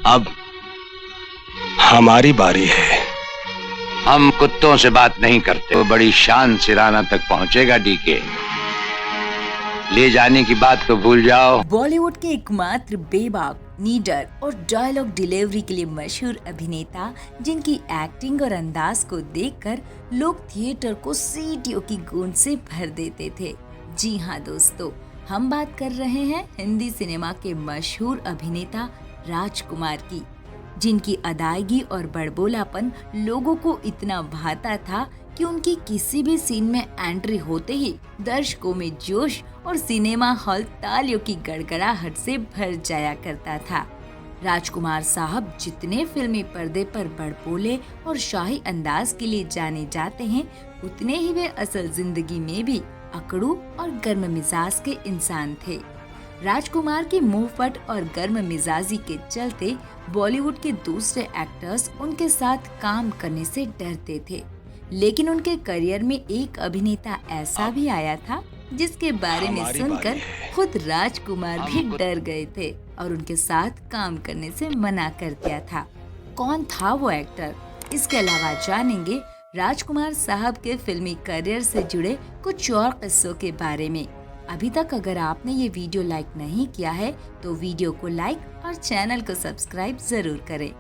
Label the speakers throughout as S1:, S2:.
S1: अब हमारी बारी है।
S2: हम कुत्तों से बात नहीं करते। वो बड़ी शान से राना तक पहुंचेगा डीके। ले जाने की बात तो भूल जाओ।
S3: बॉलीवुड के एकमात्र बेबाक, नीडर और डायलॉग डिलीवरी के लिए मशहूर अभिनेता, जिनकी एक्टिंग और अंदाज को देखकर लोग थिएटर को सीटियों की गूंज से भर देते थे। जी हाँ दोस्तों, हम बात कर रहे हैं हिंदी सिनेमा के मशहूर अभिनेता राजकुमार की, जिनकी अदायगी और बड़बोलापन लोगों को इतना भाता था कि उनकी किसी भी सीन में एंट्री होते ही दर्शकों में जोश और सिनेमा हॉल तालियों की गड़गड़ाहट से भर जाया करता था। राजकुमार साहब जितने फिल्मी पर्दे पर बड़बोले और शाही अंदाज के लिए जाने जाते हैं, उतने ही वे असल जिंदगी में भी अकड़ू और गर्म मिजाज के इंसान थे। राजकुमार की मुंहफट और गर्म मिजाजी के चलते बॉलीवुड के दूसरे एक्टर्स उनके साथ काम करने से डरते थे, लेकिन उनके करियर में एक अभिनेता ऐसा भी आया था जिसके बारे में सुनकर खुद राजकुमार भी डर गए थे और उनके साथ काम करने से मना कर दिया था। कौन था वो एक्टर? इसके अलावा जानेंगे राजकुमार साहब के फिल्मी करियर से जुड़े कुछ और किस्सों के बारे में। अभी तक अगर आपने ये वीडियो लाइक नहीं किया है तो वीडियो को लाइक और चैनल को सब्सक्राइब जरूर करें।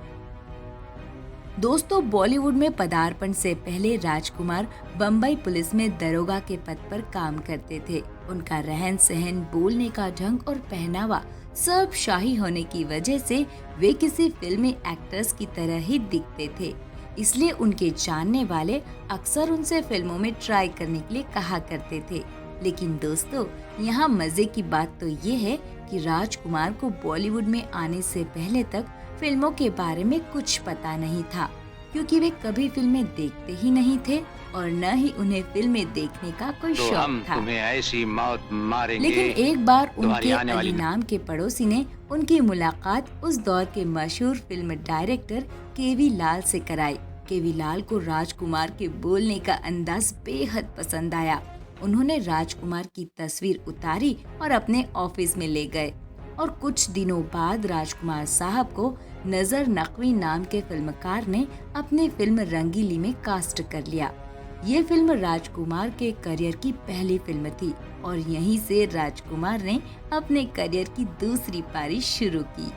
S3: दोस्तों, बॉलीवुड में पदार्पण से पहले राजकुमार बम्बई पुलिस में दरोगा के पद पर काम करते थे। उनका रहन सहन, बोलने का ढंग और पहनावा सब शाही होने की वजह से वे किसी फिल्मी एक्टर्स की तरह ही दिखते थे। इसलिए उनके जानने वाले अक्सर उनसे फिल्मों में ट्राई करने के लिए कहा करते थे। लेकिन दोस्तों, यहाँ मजे की बात तो ये है कि राजकुमार को बॉलीवुड में आने से पहले तक फिल्मों के बारे में कुछ पता नहीं था, क्योंकि वे कभी फिल्में देखते ही नहीं थे और न ही उन्हें फिल्में देखने का कोई
S2: तो
S3: शौक
S2: हम
S3: था।
S2: तुम्हें ऐसी मौत मारेंगे।
S3: लेकिन एक बार उनके
S2: आने वाली
S3: अली नाम के पड़ोसी ने उनकी मुलाकात उस दौर के मशहूर फिल्म डायरेक्टर केवी लाल से कराई। केवी लाल को राजकुमार के बोलने का अंदाज बेहद पसंद आया। उन्होंने राजकुमार की तस्वीर उतारी और अपने ऑफिस में ले गए और कुछ दिनों बाद राजकुमार साहब को नजर नकवी नाम के फिल्मकार ने अपनी फिल्म रंगीली में कास्ट कर लिया। ये फिल्म राजकुमार के करियर की पहली फिल्म थी और यहीं से राजकुमार ने अपने करियर की दूसरी पारी शुरू की।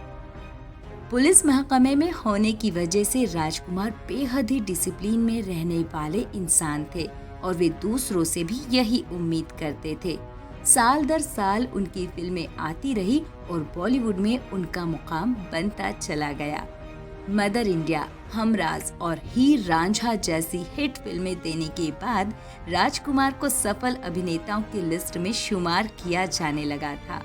S3: पुलिस महकमे में होने की वजह से राजकुमार बेहद ही डिसिप्लिन में रहने वाले इंसान थे और वे दूसरों से भी यही उम्मीद करते थे। साल दर साल उनकी फिल्में आती रही और बॉलीवुड में उनका मुकाम बनता चला गया। मदर इंडिया, हमराज और हीर रांझा जैसी हिट फिल्में देने के बाद राजकुमार को सफल अभिनेताओं की लिस्ट में शुमार किया जाने लगा था।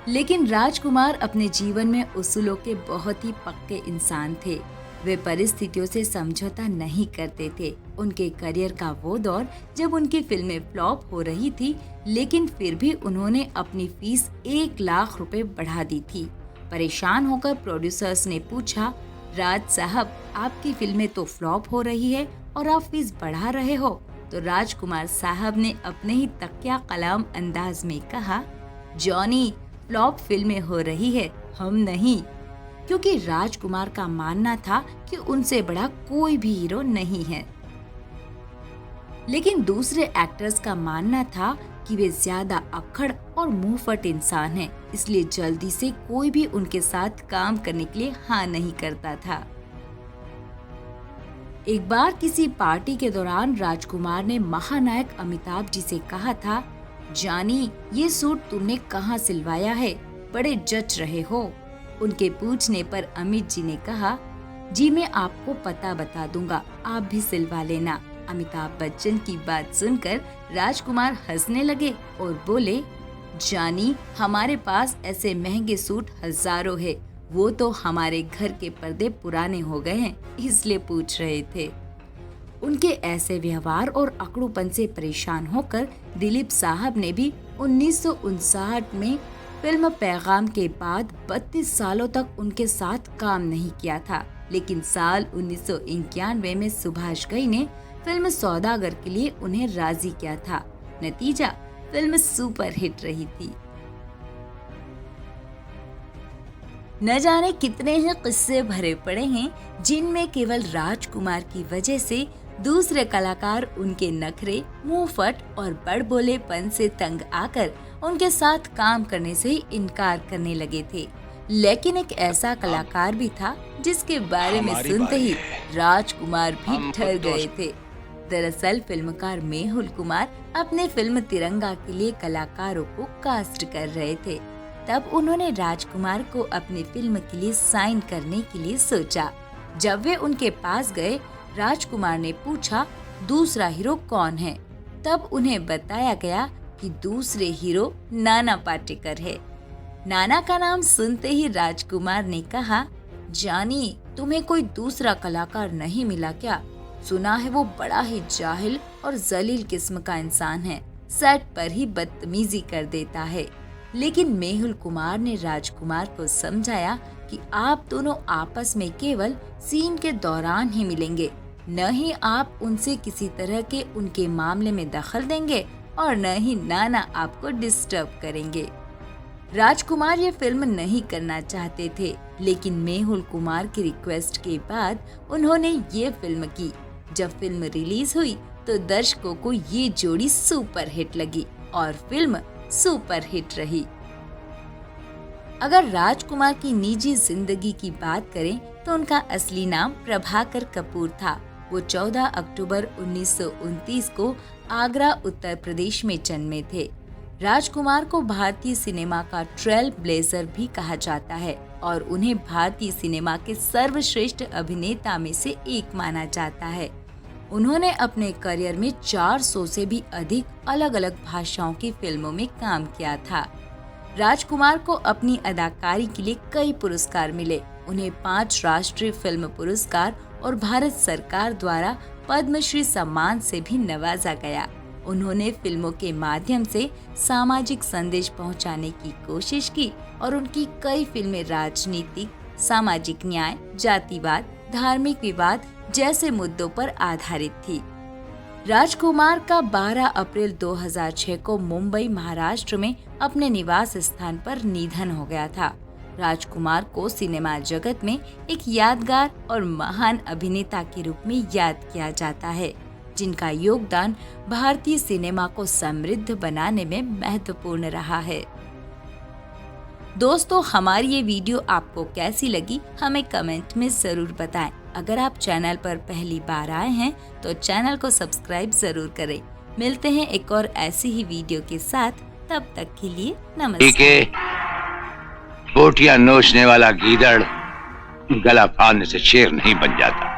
S3: लेकिन राजकुमार अपने जीवन में उसूलों के बहुत ही पक्के इंसान थे। वे परिस्थितियों से समझौता नहीं करते थे। उनके करियर का वो दौर जब उनकी फिल्में फ्लॉप हो रही थी, लेकिन फिर भी उन्होंने अपनी फीस 1 लाख रुपए बढ़ा दी थी। परेशान होकर प्रोड्यूसर्स ने पूछा, राज साहब, आपकी फिल्में तो फ्लॉप हो रही है और आप फीस बढ़ा रहे हो? तो राजकुमार साहब ने अपने ही तकिया कलाम अंदाज में कहा, जॉनी, फ्लॉप फिल्में हो रही है, हम नहीं। क्योंकि राजकुमार का मानना था कि उनसे बड़ा कोई भी हीरो नहीं है। लेकिन दूसरे एक्टर्स का मानना था कि वे ज्यादा अक्खड़ और मुंहफट इंसान हैं, इसलिए जल्दी से कोई भी उनके साथ काम करने के लिए हाँ नहीं करता था। एक बार किसी पार्टी के दौरान राजकुमार ने महानायक अमिताभ जी से कहा था, जानी, ये सूट तुमने कहाँ सिलवाया है? बड़े जच रहे हो। उनके पूछने पर अमित जी ने कहा, जी मैं आपको पता बता दूंगा, आप भी सिलवा लेना। अमिताभ बच्चन की बात सुनकर राजकुमार हंसने लगे और बोले, जानी, हमारे पास ऐसे महंगे सूट हजारों है, वो तो हमारे घर के पर्दे पुराने हो गए हैं, इसलिए पूछ रहे थे। उनके ऐसे व्यवहार और अकड़ूपन से परेशान होकर दिलीप साहब ने भी 1959 में फिल्म पैगाम के बाद 32 सालों तक उनके साथ काम नहीं किया था। लेकिन साल 1991 में सुभाष घई ने फिल्म सौदागर के लिए उन्हें राजी किया था। नतीजा, फिल्म सुपर हिट रही थी। न जाने कितने ही किस्से भरे पड़े हैं जिनमें केवल राजकुमार की वजह से दूसरे कलाकार उनके नखरे, मुंहफट और बड़बोलेपन से तंग आकर उनके साथ काम करने से ही इनकार करने लगे थे। लेकिन एक ऐसा कलाकार भी था जिसके बारे में सुनते ही राजकुमार भी ठर गए थे। दरअसल फिल्मकार मेहुल कुमार अपने फिल्म तिरंगा के लिए कलाकारों को कास्ट कर रहे थे। तब उन्होंने राजकुमार को अपनी फिल्म के लिए साइन करने के लिए सोचा। जब वे उनके पास गए, राजकुमार ने पूछा दूसरा हीरो कौन है। तब उन्हें बताया गया कि दूसरे हीरो नाना पाटेकर है। नाना का नाम सुनते ही राजकुमार ने कहा, जानी तुम्हें कोई दूसरा कलाकार नहीं मिला क्या? सुना है वो बड़ा ही जाहिल और जलील किस्म का इंसान है, सेट पर ही बदतमीजी कर देता है। लेकिन मेहुल कुमार ने राजकुमार को समझाया कि आप दोनों आपस में केवल सीन के दौरान ही मिलेंगे, न ही आप उनसे किसी तरह के उनके मामले में दखल देंगे और न ही नाना आपको डिस्टर्ब करेंगे। राजकुमार ये फिल्म नहीं करना चाहते थे, लेकिन मेहुल कुमार की रिक्वेस्ट के बाद उन्होंने ये फिल्म की। जब फिल्म रिलीज हुई तो दर्शकों को ये जोड़ी सुपर हिट लगी और फिल्म सुपर हिट रही। अगर राजकुमार की निजी जिंदगी की बात करें तो उनका असली नाम प्रभाकर कपूर था। वो 14 अक्टूबर 1929 को आगरा, उत्तर प्रदेश में जन्मे थे। राजकुमार को भारतीय सिनेमा का ट्रेल ब्लेजर भी कहा जाता है और उन्हें भारतीय सिनेमा के सर्वश्रेष्ठ अभिनेता में से एक माना जाता है। उन्होंने अपने करियर में 400 से भी अधिक अलग अलग भाषाओं की फिल्मों में काम किया था। राजकुमार को अपनी अदाकारी के लिए कई पुरस्कार मिले। उन्हें 5 राष्ट्रीय फिल्म पुरस्कार और भारत सरकार द्वारा पद्मश्री सम्मान से भी नवाजा गया। उन्होंने फिल्मों के माध्यम से सामाजिक संदेश पहुंचाने की कोशिश की और उनकी कई फिल्में राजनीतिक, सामाजिक न्याय, जातिवाद, धार्मिक विवाद जैसे मुद्दों पर आधारित थी। राजकुमार का 12 अप्रैल 2006 को मुंबई, महाराष्ट्र में अपने निवास स्थान पर निधन हो गया था। राजकुमार को सिनेमा जगत में एक यादगार और महान अभिनेता के रूप में याद किया जाता है, जिनका योगदान भारतीय सिनेमा को समृद्ध बनाने में महत्वपूर्ण रहा है। दोस्तों, हमारी ये वीडियो आपको कैसी लगी हमें कमेंट में जरूर बताएं। अगर आप चैनल पर पहली बार आए हैं तो चैनल को सब्सक्राइब जरूर करें। मिलते हैं एक और ऐसी ही वीडियो के साथ, तब तक के लिए नमस्ते।
S2: ठीक है, बोटियां नोचने वाला गीदड़ गला फाड़ने से शेर नहीं बन जाता।